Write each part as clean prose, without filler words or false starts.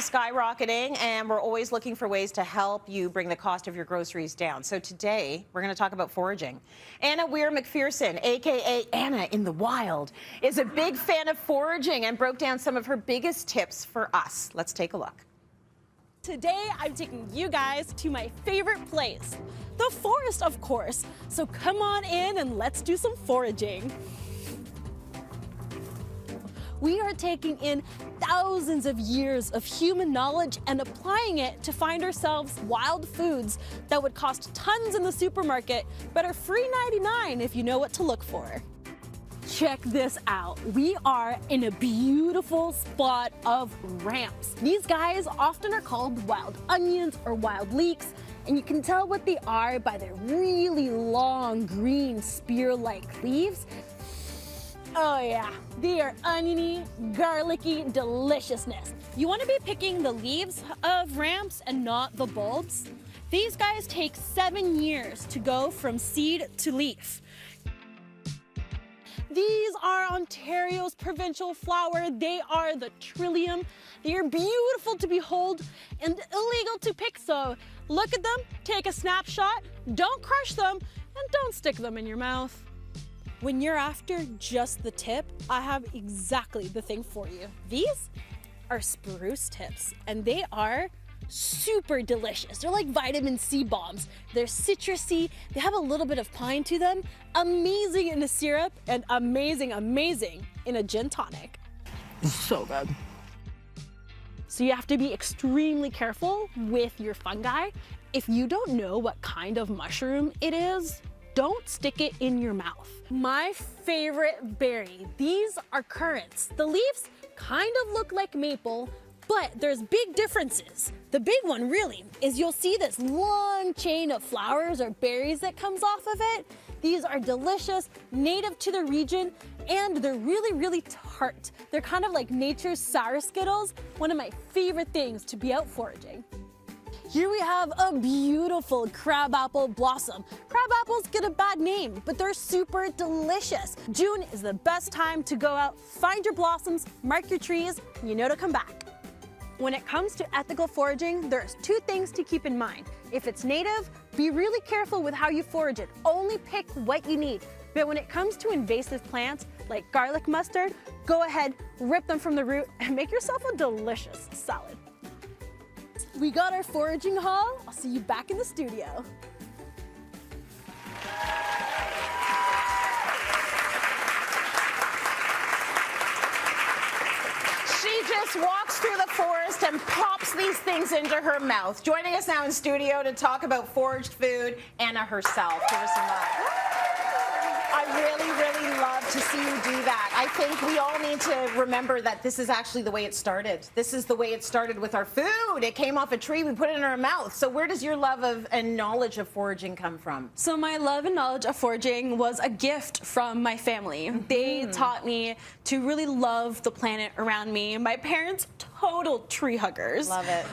is skyrocketing, and we're always looking for ways to help you bring the cost of your groceries down. So today, we're going to talk about foraging. Ana Weir-Mcpherson, a.k.a. Ana in the Wild, is a big fan of foraging and broke down some of her biggest tips for us. Let's take a look. Today, I'm taking you guys to my favorite place, the forest, of course. So come on in and let's do some foraging. We are taking in thousands of years of human knowledge and applying it to find ourselves wild foods that would cost tons in the supermarket, but are free 99 if you know what to look for. Check this out. We are in a beautiful spot of ramps. These guys often are called wild onions or wild leeks, and you can tell what they are by their really long green spear-like leaves. Oh yeah, they are oniony, garlicky deliciousness. You want to be picking the leaves of ramps and not the bulbs. These guys take 7 years to go from seed to leaf. These are Ontario's provincial flower. They are the trillium. They are beautiful to behold and illegal to pick, so look at them, take a snapshot, don't crush them, and don't stick them in your mouth. When you're after just the tip, I have exactly the thing for you. These are spruce tips, and they are super delicious. They're like vitamin C bombs. They're citrusy, they have a little bit of pine to them, amazing in a syrup, and amazing in a gin tonic. So good. So you have to be extremely careful with your fungi. If you don't know what kind of mushroom it is, don't stick it in your mouth. My favorite berry, these are currants. The leaves kind of look like maple, but there's big differences. The big one really is you'll see this long chain of flowers or berries that comes off of it. These are delicious, native to the region, and they're really tart. They're kind of like nature's sour Skittles, one of my favorite things to be out foraging. Here we have a beautiful crabapple blossom. Crabapples get a bad name, but they're super delicious. June is the best time to go out, find your blossoms, mark your trees, and you know to come back. When it comes to ethical foraging, there's 2 things to keep in mind. If it's native, be really careful with how you forage it. Only pick what you need. But when it comes to invasive plants like garlic mustard, go ahead, rip them from the root, and make yourself a delicious salad. We got our foraging haul. I'll see you back in the studio. She just walks through the forest and pops these things into her mouth. Joining us now in studio to talk about foraged food, Ana herself. Give her some love. I really love to see you do that. I think we all need to remember that this is actually the way it started. This is the way it started with our food. It came off a tree, we put it in our mouth. So where does your love of and knowledge of foraging come from? So my love and knowledge of foraging was a gift from my family. They taught me to really love the planet around me. My parents, total tree huggers. Love it.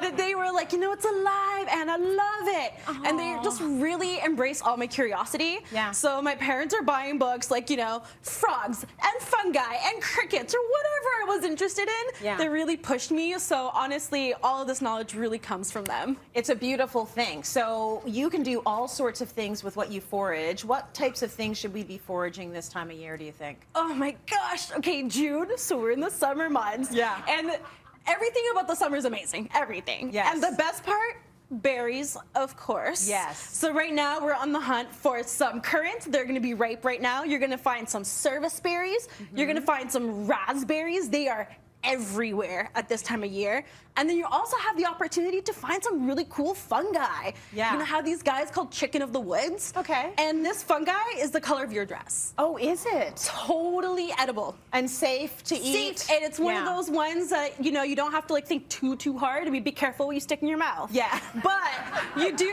And they were like, you know, it's alive and I love it. Aww. And they just really embrace all my curiosity. Yeah. So my parents are buying books like, you know, frogs and fungi and crickets or whatever I was interested in. Yeah. They really pushed me. So honestly, all of this knowledge really comes from them. It's a beautiful thing. So you can do all sorts of things with what you forage. What types of things should we be foraging this time of year, do you think? Oh my gosh. Okay, June. So we're in the summer months. Yeah. And everything about the summer is amazing. Everything. Yes. And the best part, berries, of course. Yes. So right now we're on the hunt for some currants. They're going to be ripe right now. You're going to find some service berries. You're going to find some raspberries. They are everywhere at this time of year. And then you also have the opportunity to find some really cool fungi. Yeah. You're gonna have these guys called chicken of the woods. Okay. And this fungi is the color of your dress. Oh, is it? Totally edible. And safe to eat? Safe, and it's one of those ones that, you know, you don't have to like think too hard. I mean, be careful what you stick in your mouth. Yeah. But you do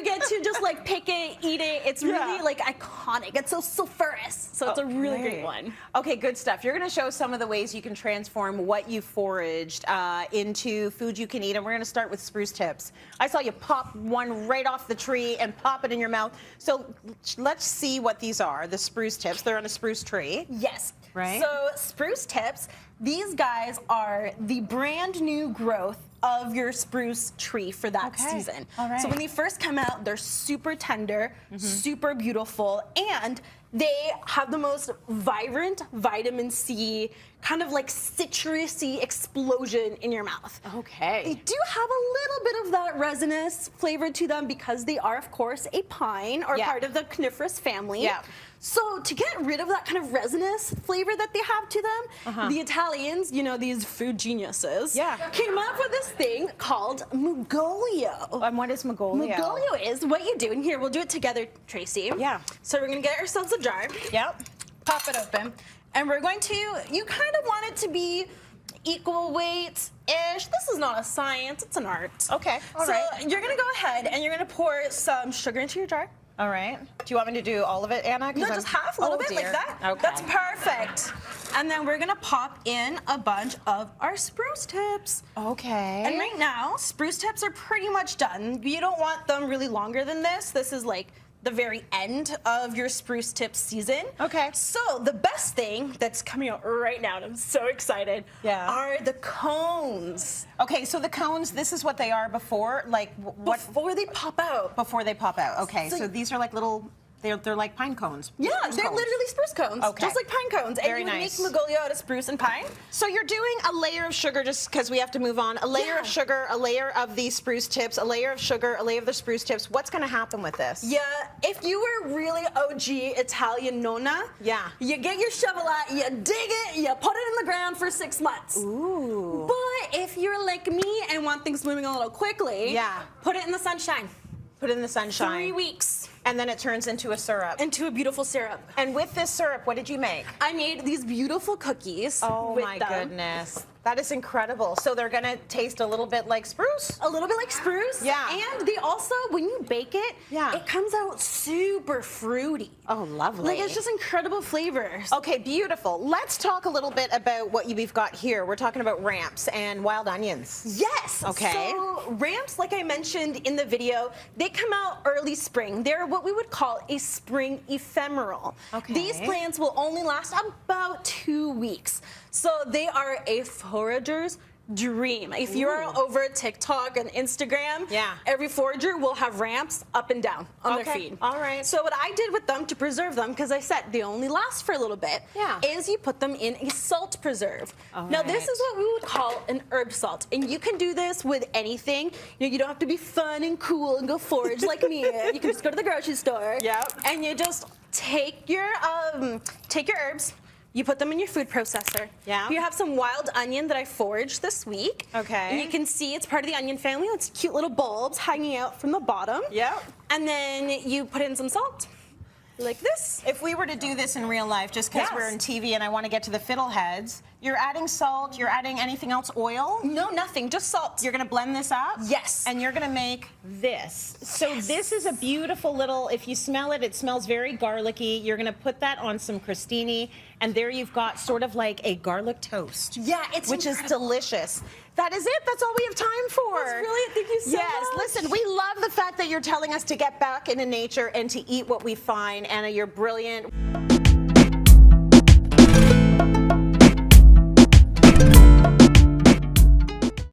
get to just like pick it, eat it. It's really like iconic. It's so sulfurous. So it's a really great one. Okay, good stuff. You're gonna show some of the ways you can transform transform what you foraged into food you can eat. And we're going to start with spruce tips. I saw you pop one right off the tree and pop it in your mouth. So let's see what these are, the spruce tips. They're on a spruce tree. Yes. Right. So spruce tips, these guys are the brand new growth of your spruce tree for that season. All right. So when they first come out, they're super tender, super beautiful, and they have the most vibrant vitamin C, kind of like citrusy explosion in your mouth. Okay. They do have a little bit of that resinous flavor to them because they are, of course, a pine or part of the coniferous family. Yeah. So to get rid of that kind of resinous flavor that they have to them, the Italians, you know, these food geniuses, came up with this thing called Mugoglio. And what is Mugoglio? Mugoglio is what you do, and here, we'll do it together, Tracy. Yeah. So we're gonna get ourselves a jar. Yep. Pop it open. And we're going to, you kind of want it to be equal weight-ish. This is not a science, it's an art. Okay, all so right. you're gonna go ahead and you're gonna pour some sugar into your jar. All right. Do you want me to do all of it, Anna? No, just half, a little bit like that. Okay. That's perfect. And then we're gonna pop in a bunch of our spruce tips. Okay. And right now, spruce tips are pretty much done. You don't want them really longer than this. This is like the very end of your spruce tip season. Okay. So the best thing that's coming out right now, and I'm so excited, are the cones. Okay, so the cones, this is what they are before, like what? Before they pop out. Before they pop out. Okay, so So- these are like little, they're like pine cones. Yeah, Spruce they're cones. literally spruce cones, Okay. just like pine cones. Very and you nice. would make Mugoglio out of spruce and pine. So you're doing a layer of sugar just because we have to move on. A layer of sugar, a layer of the spruce tips, a layer of sugar, a layer of the spruce tips. What's going to happen with this? Yeah, if you were really OG Italian nonna, you get your shovel out, you dig it, you put it in the ground for 6 months. Ooh. But if you're like me and want things moving a little quickly, put it in the sunshine. Put it in the sunshine. 3 weeks. And then it turns into a syrup. Into a beautiful syrup. And with this syrup, what did you make? I made these beautiful cookies. Oh with my them. goodness. That is incredible. So they're gonna taste a little bit like spruce? A little bit like spruce. Yeah. And they also, when you bake it, it comes out super fruity. Oh, lovely. Like, it's just incredible flavors. Okay, beautiful. Let's talk a little bit about what we've got here. We're talking about ramps and wild onions. Yes. Okay. So ramps, like I mentioned in the video, they come out early spring. They're what we would call a spring ephemeral. Okay. These plants will only last about 2 weeks. So they are a forager's dream. If you're over TikTok and Instagram, every forager will have ramps up and down on their feed. All right. So what I did with them to preserve them, because I said they only last for a little bit, is you put them in a salt preserve. Now this is what we would call an herb salt, and you can do this with anything. You know, you don't have to be fun and cool and go forage like me. You can just go to the grocery store. And you just take your herbs. You put them in your food processor. You have some wild onion that I foraged this week. And you can see it's part of the onion family. It's cute little bulbs hanging out from the bottom. And then you put in some salt, like this. If we were to do this in real life, just because we're in TV and I want to get to the fiddleheads, you're adding salt, you're adding anything else, oil? No, nothing, just salt. You're going to blend this up? Yes. And you're going to make this. So this is a beautiful little, if you smell it, it smells very garlicky. You're going to put that on some crostini, and there you've got sort of like a garlic toast. Yeah, it's which is delicious. That is it. That's all we have time for. That's really it. Thank you so much. Yes, listen, we love the fact that you're telling us to get back into nature and to eat what we find. Anna, you're brilliant.